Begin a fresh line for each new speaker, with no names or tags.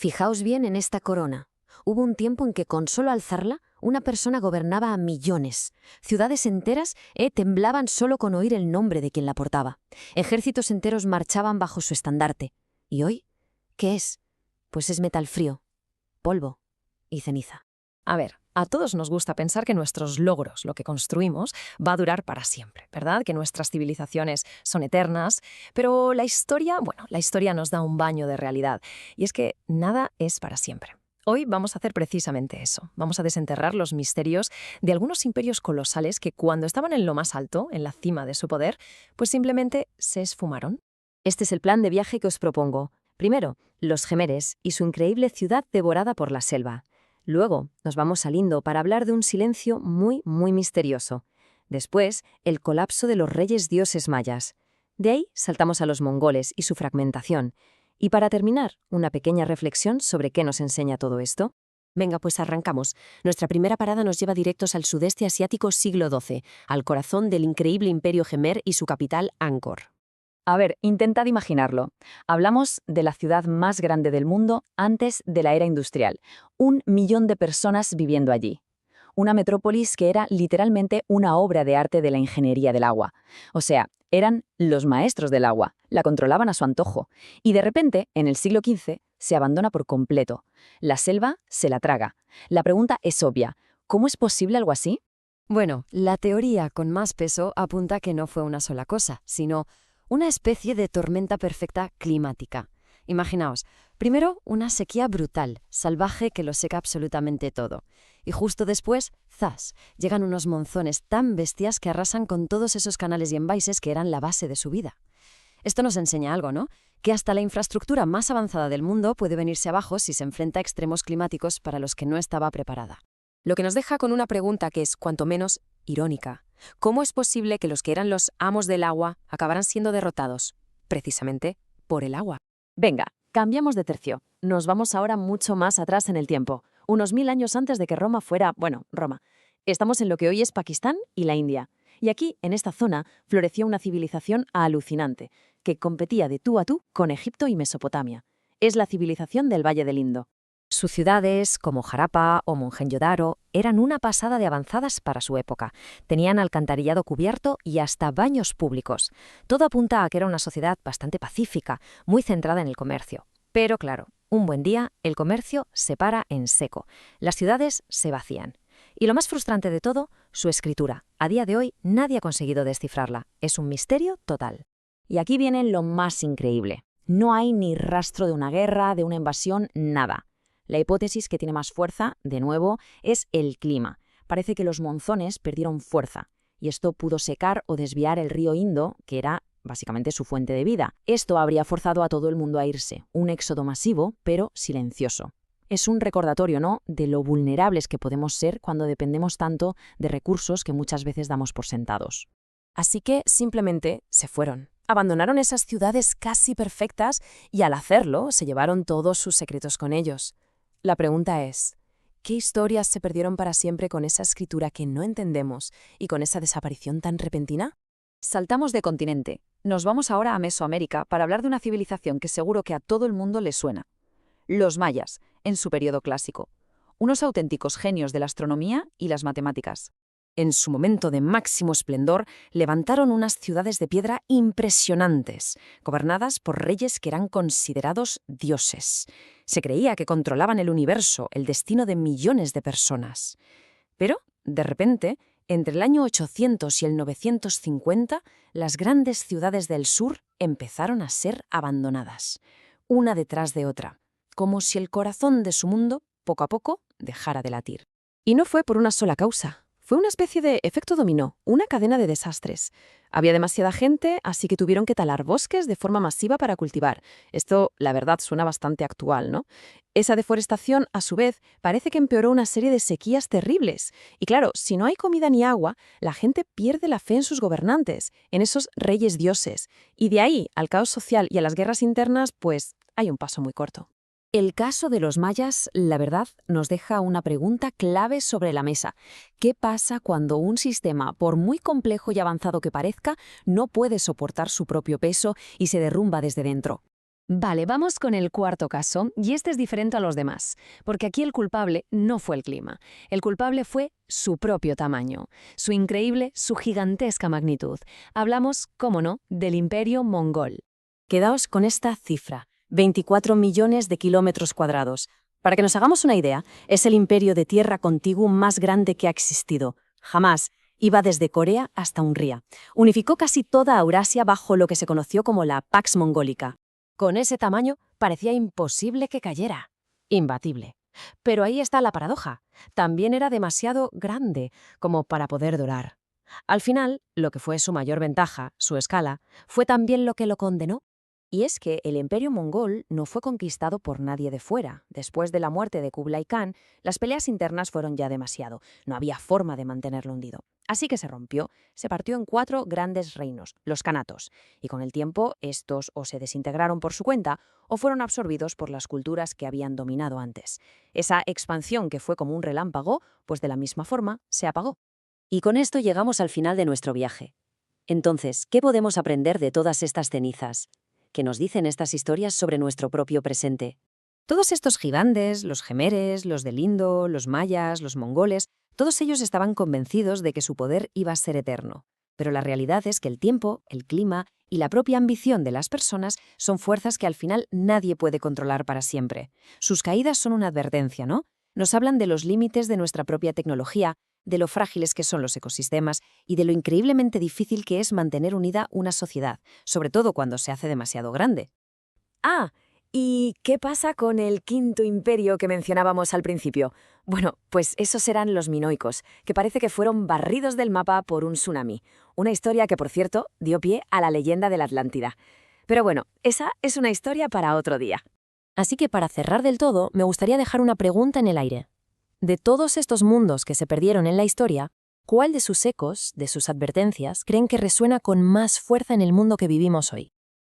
Fijaos bien en esta corona. Hubo un tiempo en que con solo alzarla, una persona gobernaba a millones. Ciudades enteras temblaban solo con oír el nombre de quien la portaba. Ejércitos enteros marchaban bajo su estandarte. ¿Y hoy? ¿Qué es? Pues es metal frío, polvo y ceniza.
A ver, a todos nos gusta pensar que nuestros logros, lo que construimos, va a durar para siempre, ¿verdad? Que nuestras civilizaciones son eternas, pero la historia nos da un baño de realidad, y es que nada es para siempre. Hoy vamos a hacer precisamente eso. Vamos a desenterrar los misterios de algunos imperios colosales que cuando estaban en lo más alto, en la cima de su poder, pues simplemente se esfumaron.
Este es el plan de viaje que os propongo. Primero, los Gemeres y su increíble ciudad devorada por la selva. Luego, nos vamos al Indo para hablar de un silencio muy, muy misterioso. Después, el colapso de los reyes dioses mayas. De ahí saltamos a los mongoles y su fragmentación. Y para terminar, una pequeña reflexión sobre qué nos enseña todo esto.
Venga, pues arrancamos. Nuestra primera parada nos lleva directos al sudeste asiático siglo XII, al corazón del increíble imperio Gemer y su capital, Angkor.
A ver, intentad imaginarlo. Hablamos de la ciudad más grande del mundo antes de la era industrial. 1 millón de personas viviendo allí. Una metrópolis que era literalmente una obra de arte de la ingeniería del agua. O sea, eran los maestros del agua, la controlaban a su antojo. Y de repente, en el siglo XV, se abandona por completo. La selva se la traga. La pregunta es obvia. ¿Cómo es posible algo así?
Bueno, la teoría con más peso apunta que no fue una sola cosa, sino una especie de tormenta perfecta climática. Imaginaos, primero una sequía brutal, salvaje que lo seca absolutamente todo. Y justo después, ¡zas!, llegan unos monzones tan bestias que arrasan con todos esos canales y embalses que eran la base de su vida. Esto nos enseña algo, ¿no? Que hasta la infraestructura más avanzada del mundo puede venirse abajo si se enfrenta a extremos climáticos para los que no estaba preparada.
Lo que nos deja con una pregunta que es, cuanto menos, irónica. ¿Cómo es posible que los que eran los amos del agua acabaran siendo derrotados? Precisamente por el agua.
Venga, cambiamos de tercio. Nos vamos ahora mucho más atrás en el tiempo. Unos 1000 años antes de que Roma fuera, Roma. Estamos en lo que hoy es Pakistán y la India. Y aquí, en esta zona, floreció una civilización alucinante, que competía de tú a tú con Egipto y Mesopotamia. Es la civilización del Valle del Indo.
Sus ciudades, como Harappa o Mohenjo-Daro, eran una pasada de avanzadas para su época. Tenían alcantarillado cubierto y hasta baños públicos. Todo apunta a que era una sociedad bastante pacífica, muy centrada en el comercio. Pero claro, un buen día el comercio se para en seco. Las ciudades se vacían. Y lo más frustrante de todo, su escritura. A día de hoy nadie ha conseguido descifrarla. Es un misterio total.
Y aquí viene lo más increíble. No hay ni rastro de una guerra, de una invasión, nada. La hipótesis que tiene más fuerza, de nuevo, es el clima. Parece que los monzones perdieron fuerza, y esto pudo secar o desviar el río Indo, que era básicamente su fuente de vida. Esto habría forzado a todo el mundo a irse, un éxodo masivo, pero silencioso. Es un recordatorio, ¿no?, de lo vulnerables que podemos ser cuando dependemos tanto de recursos que muchas veces damos por sentados.
Así que simplemente se fueron. Abandonaron esas ciudades casi perfectas y al hacerlo se llevaron todos sus secretos con ellos. La pregunta es, ¿qué historias se perdieron para siempre con esa escritura que no entendemos y con esa desaparición tan repentina?
Saltamos de continente. Nos vamos ahora a Mesoamérica para hablar de una civilización que seguro que a todo el mundo le suena. Los mayas, en su periodo clásico. Unos auténticos genios de la astronomía y las matemáticas.
En su momento de máximo esplendor, levantaron unas ciudades de piedra impresionantes, gobernadas por reyes que eran considerados dioses. Se creía que controlaban el universo, el destino de millones de personas. Pero, de repente, entre el año 800 y el 950, las grandes ciudades del sur empezaron a ser abandonadas, una detrás de otra, como si el corazón de su mundo, poco a poco, dejara de latir.
Y no fue por una sola causa. Fue una especie de efecto dominó, una cadena de desastres. Había demasiada gente, así que tuvieron que talar bosques de forma masiva para cultivar. Esto, la verdad, suena bastante actual, ¿no? Esa deforestación, a su vez, parece que empeoró una serie de sequías terribles. Y claro, si no hay comida ni agua, la gente pierde la fe en sus gobernantes, en esos reyes dioses. Y de ahí al caos social y a las guerras internas, pues hay un paso muy corto.
El caso de los mayas, la verdad, nos deja una pregunta clave sobre la mesa. ¿Qué pasa cuando un sistema, por muy complejo y avanzado que parezca, no puede soportar su propio peso y se derrumba desde dentro?
Vale, vamos con el cuarto caso, y este es diferente a los demás, porque aquí el culpable no fue el clima. El culpable fue su propio tamaño, su gigantesca magnitud. Hablamos, cómo no, del Imperio Mongol.
Quedaos con esta cifra, 24 millones de kilómetros cuadrados. Para que nos hagamos una idea, es el imperio de tierra contiguo más grande que ha existido. Jamás. Iba desde Corea hasta Hungría. Unificó casi toda Eurasia bajo lo que se conoció como la Pax Mongólica.
Con ese tamaño parecía imposible que cayera. Imbatible. Pero ahí está la paradoja. También era demasiado grande como para poder durar. Al final, lo que fue su mayor ventaja, su escala, fue también lo que lo condenó. Y es que el imperio mongol no fue conquistado por nadie de fuera. Después de la muerte de Kublai Khan, las peleas internas fueron ya demasiado. No había forma de mantenerlo hundido. Así que se rompió, se partió en 4 grandes reinos, los kanatos. Y con el tiempo, estos o se desintegraron por su cuenta o fueron absorbidos por las culturas que habían dominado antes. Esa expansión que fue como un relámpago, pues de la misma forma, se apagó.
Y con esto llegamos al final de nuestro viaje. Entonces, ¿qué podemos aprender de todas estas cenizas? ¿Qué nos dicen estas historias sobre nuestro propio presente?
Todos estos gigantes, los gemeres, los del Indo, los mayas, los mongoles, todos ellos estaban convencidos de que su poder iba a ser eterno. Pero la realidad es que el tiempo, el clima y la propia ambición de las personas son fuerzas que al final nadie puede controlar para siempre. Sus caídas son una advertencia, ¿no? Nos hablan de los límites de nuestra propia tecnología, de lo frágiles que son los ecosistemas y de lo increíblemente difícil que es mantener unida una sociedad, sobre todo cuando se hace demasiado grande.
Ah, ¿y qué pasa con el quinto imperio que mencionábamos al principio? Bueno, pues esos eran los minoicos, que parece que fueron barridos del mapa por un tsunami. Una historia que, por cierto, dio pie a la leyenda de la Atlántida. Pero bueno, esa es una historia para otro día.
Así que para cerrar del todo, me gustaría dejar una pregunta en el aire. De todos estos mundos que se perdieron en la historia, ¿cuál de sus ecos, de sus advertencias, creen que resuena con más fuerza en el mundo que vivimos hoy?